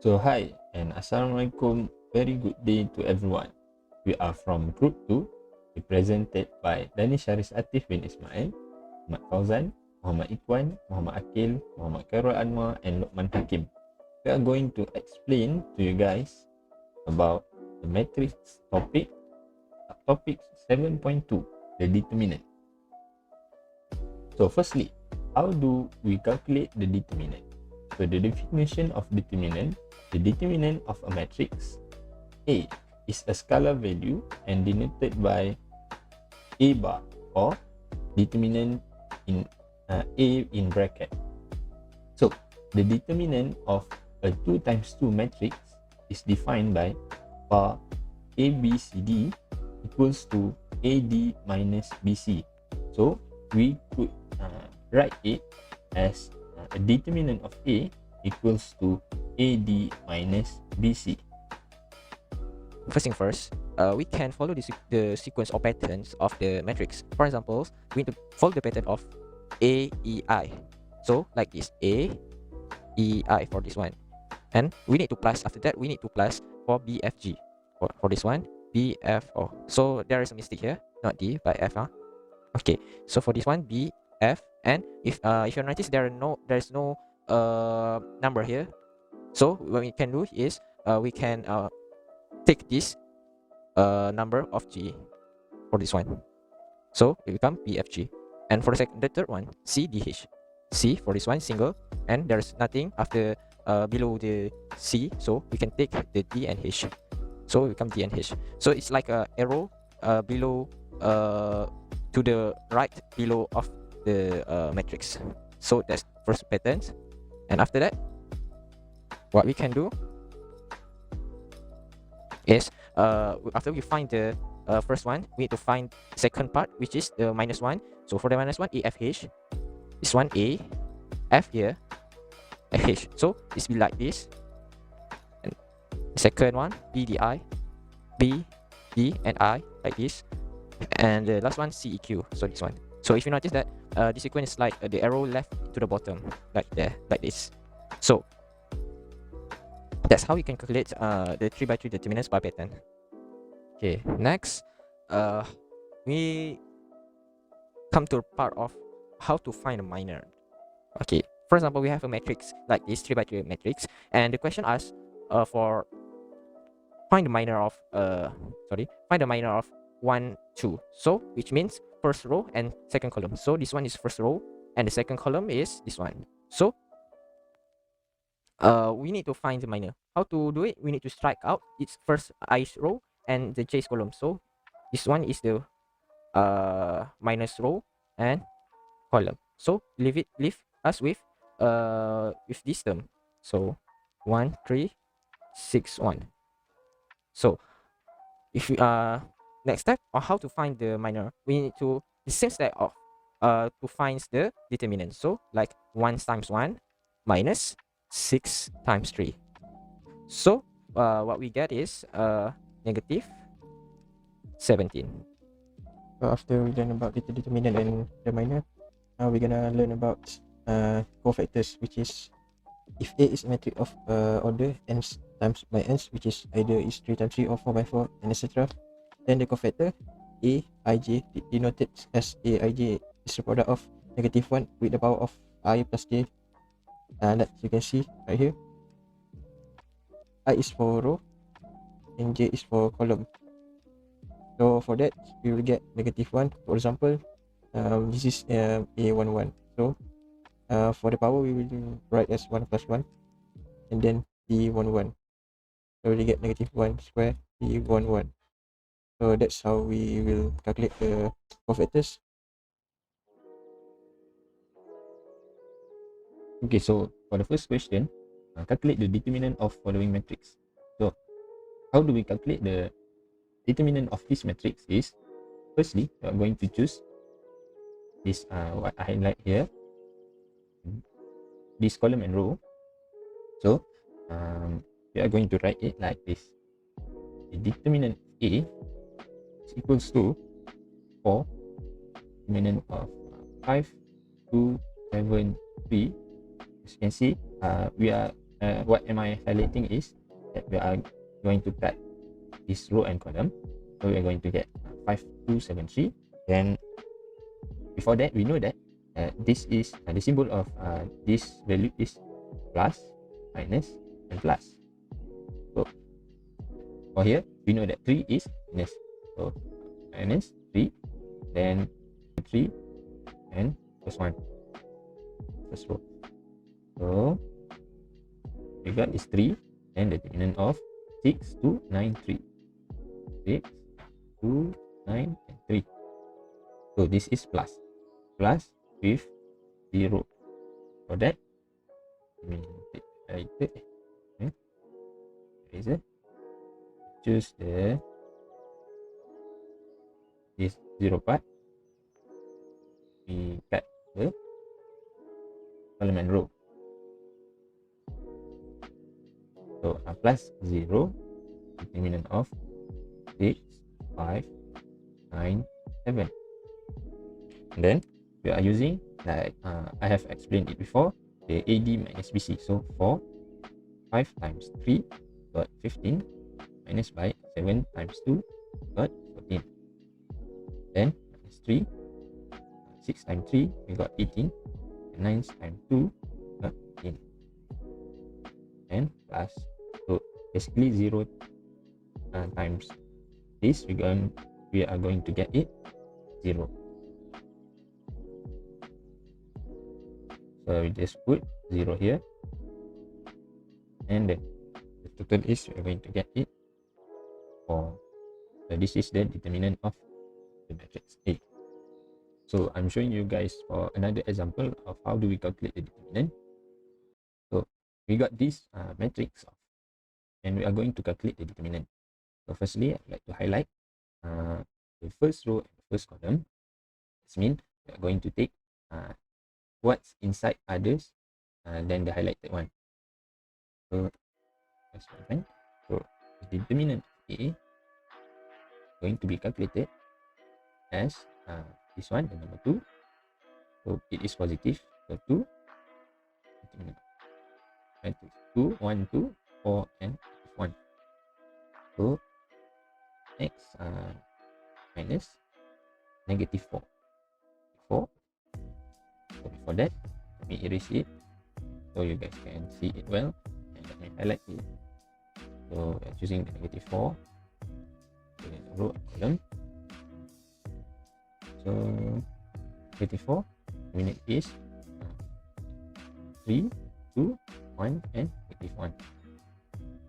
So hi and Assalamualaikum, very good day to everyone. We are from Group 2, represented by DANISH HARIZ ATHIF bin ISMAIL, Muhammad Fauzan, Muhammad IKHWAN, Muhammad AQIL, Muhammad KHAIRUL ANUAR and LUQMAN HAKIM. We are going to explain to you guys about the matrix topic, topic 7.2, the determinant. So firstly, how do we calculate the determinant? So the definition of determinant, the determinant of a matrix A is a scalar value and denoted by A bar or determinant in A in bracket. So the determinant of a 2 times 2 matrix is defined by bar ABCD equals to AD minus BC. So we could write it as a determinant of A equals to AD minus BC. First thing first, we can follow the sequence or patterns of the matrix. For example, we need to follow the pattern of AEI. So like this, AEI for this one. And we need to plus, after that, we need to plus for BFG. For this one, BFO. So there is a mistake here, not D, but F. Okay, so for this one, BF. And if you notice, there is no number here. So what we can do is we can take this number of G for this one. So it become BFG. And for the third one, CDH. C for this one, single, and there's nothing after below the C, so we can take the D and H. So it become D and H. So it's like a arrow below to the right below of the matrix. So that's first patterns. And after that, what we can do is after we find the first one, we need to find the second part, which is the minus one. So for the minus one, AFH, this one A, F here, H. So it's be like this. And the second one, BDI, B, D, and I, like this. And the last one, CEQ. So this one. So if you notice that the sequence is like the arrow left to the bottom, like there, like this. So that's how we can calculate the 3x3 determinants by pattern. Okay, next, we come to a part of how to find a minor. Okay, for example, we have a matrix like this, 3x3 matrix, and the question asks for find the minor of find the minor of 1, 2. So which means first row and second column. So this one is first row and the second column is this one. So we need to find the minor. How to do it? We need to strike out its first i's row and the j's column. So this one is the minus row and column. So leave us with this term. So 1, 3, 6, 1. So if we next step on how to find the minor, we need to the same step of to find the determinant. So like 1 times 1 minus 6 times 3. So what we get is negative 17. After we learn about the determinant and the minor, now we're gonna learn about cofactors, which is if A is a matrix of order n times by n, which is either is 3 times 3 or 4 by 4 and etc., then the cofactor Aij denoted as Aij is the product of negative 1 with the power of I plus j, and that you can see right here. I is for row and j is for column. So for that we will get negative 1. For example, this is A11. So for the power we will write as 1 plus 1 and then D11. So we get negative 1 square D11. So that's how we will calculate the cofactors. Okay, so for the first question, calculate the determinant of following matrix. So how do we calculate the determinant of this matrix is, firstly, we are going to choose this what I highlight here, this column and row. So we are going to write it like this. The determinant A is equals to 4, determinant of 5, 2, 7, 3. As you can see, we are what am I highlighting is that we are going to cut this row and column. So we are going to get 5273. Then before that, we know that this is the symbol of this value is plus, minus, and plus. So for here, we know that 3 is minus. So minus 3, then 3, and first one, first row. So we got is 3 and the determinant of 6, 2, 9, 3. 6, 2, 9, and 3. So this is plus. Plus with 0. For that, we take eraser. Choose this 0 part. We cut the column and row. So plus 0, determinant of 6, 5, 9, 7. And then we are using, like I have explained it before, the AD minus BC. So 4, 5 times 3 got 15, minus by 7 times 2 got 14. Then minus 3, 6 times 3 we got 18, and 9 times 2 got 18. And plus, so basically 0 times this, we are going to get it 0. So we just put 0 here, and then the total is we are going to get it 4. So this is the determinant of the matrix A. So I'm showing you guys for another example of how do we calculate the determinant. So we got this matrix and we are going to calculate the determinant. So firstly, I'd like to highlight the first row and the first column. This means we are going to take what's inside others than the highlighted one. So that's one. So the determinant of A going to be calculated as this one, the number 2. So it is positive. So 2, determinant matrix 2, 1, 2, 4, and 1. So x minus negative 4. 4. So before that, let me erase it so you guys can see it well, and let me highlight it. So we are choosing the negative 4, the row and column. So negative 4, determinant is 3, 2, 1, and negative 1.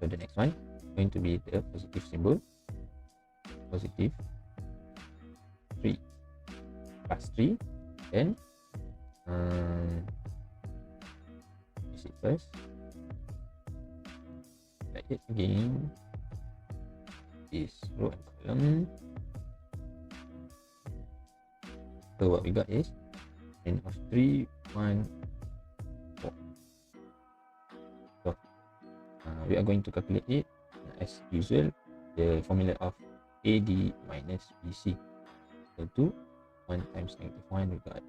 So the next one going to be the positive symbol, positive 3 plus 3. Then is it first, like it again, this row and column. So what we got is n of 3, 1, 4. So we are going to calculate it as usual, the formula of AD minus BC. So 2, 1 times negative 1, we got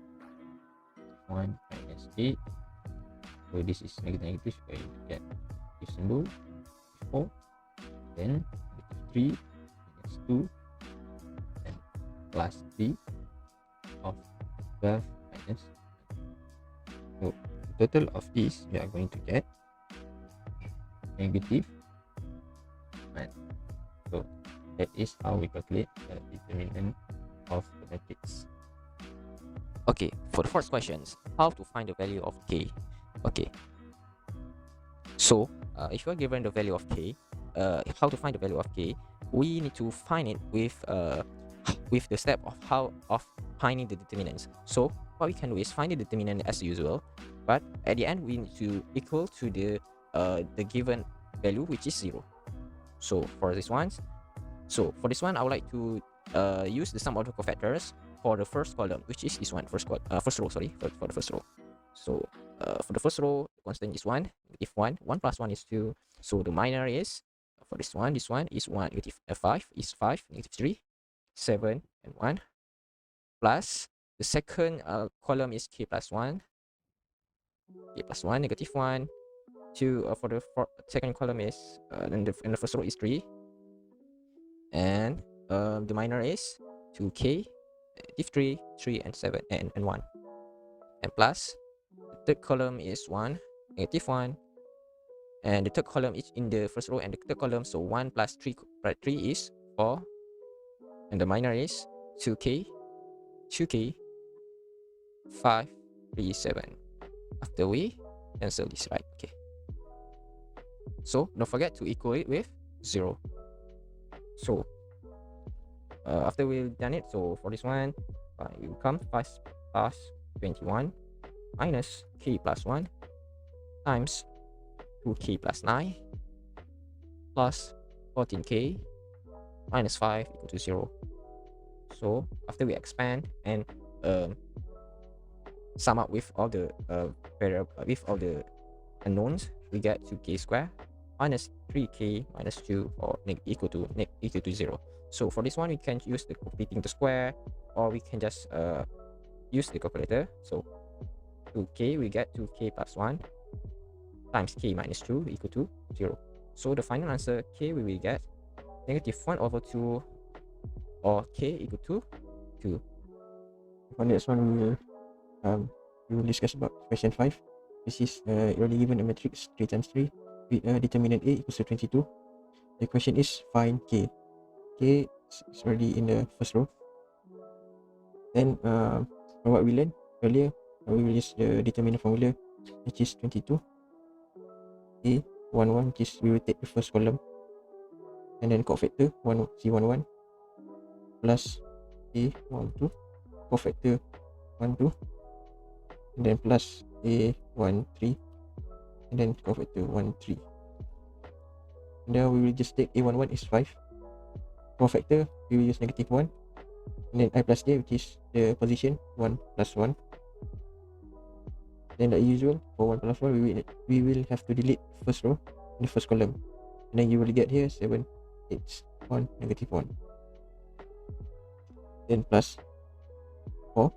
1 minus 8. So this is negative, we get this symbol 4. Then negative 3 minus 2, and plus 3 of 12 minus 1. So the total of this, we are going to get negative 1. So that is how we calculate the determinant of the matrix. Okay, for the first questions, how to find the value of k? Okay, so if you are given the value of k, how to find the value of k, we need to find it with the step of finding the determinants. So what we can do is find the determinant as usual, but at the end we need to equal to the given value, which is 0. So for this one, I would like to use the sum of the cofactors for the first column, which is this one, first row, sorry, for the first row. So for the first row, the constant is 1, negative 1, 1 plus 1 is 2. So the minor is, for this one is 1, negative 5 is 5, negative 3, 7, and 1, plus the second column is k plus 1, negative 1, for the second column is in the first row is 3, and the minor is 2k, div 3, 3 and 7 and 1, and plus the third column is 1, -1, and the third column is in the first row and the third column, so 1 plus 3 is 4, and the minor is 2k, 2k, 5, 3, 7. After we cancel this, right? Okay, so don't forget to equal it with 0. So after we've done it, so for this one it will come 5 plus 21 minus k plus 1 times 2k plus 9 plus 14k minus 5 equal to 0. So after we expand and sum up with all the unknowns, we get 2k squared minus 3k minus 2 or equal to 0. So for this one, we can use the completing the square, or we can just use the calculator. So 2k, we get 2k plus 1 times k minus 2 equal to 0. So the final answer, k, we will get -1 over 2, or k equal to 2. For next one, we will discuss about question 5. This is already given a matrix 3 times 3 with determinant A equals to 22. The question is find k. K is already in the first row. Then from what we learned earlier, we will use the determinant formula, which is 22 A 11, which is we will take the first column, and then cofactor C11 plus A12 cofactor 12, and then plus A13, and then cofactor 13. And then we will just take A11 is 5. Cofactor we will use -1, and then I plus J, which is the position 1 plus 1. Then like usual, for 1 plus 1 we will have to delete first row in the first column, and then you will get here 7, 8, 1, -1. Then plus 4,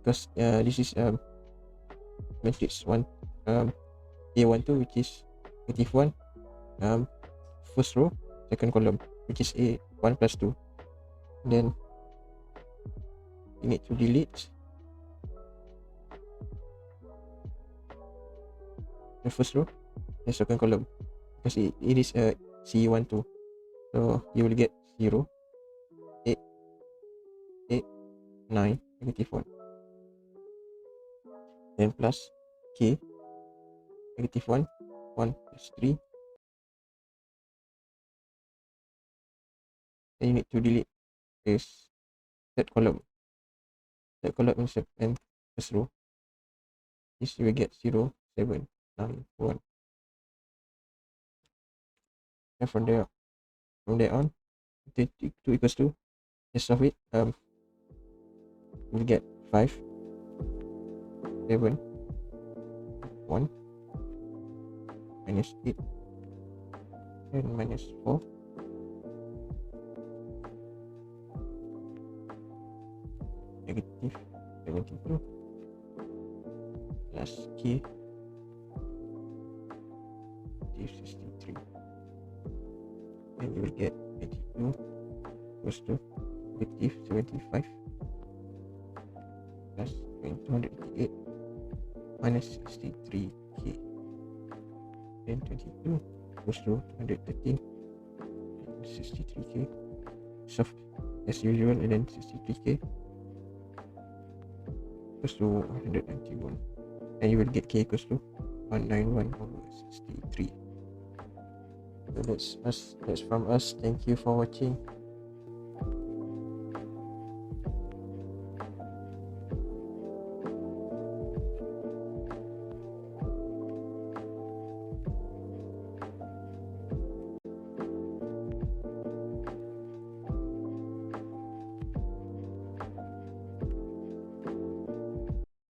because this is matrix 1 A12, which is -1, first row second column, which is A1 plus 2. Then you need to delete the first row, the second column, because it is a C12. So you will get 0, 8, 8, 9, -1. Then plus k, -1, 1 plus 3. Then you need to delete this third column. Third column is and first row. This you will get 0, 7, 9, 1. And from there on, 2 equals 2. Just solve it. We get 5, 7, 1, minus 8, and minus 4. -72 plus k -63, and you will get 82 equals to -75 plus 288 minus 63k, then 22 equals to 213 and 63k. Solve as usual, and then 63k equals to 191, and you will get k equals to 191 over 63. So that's from us. Thank you for watching.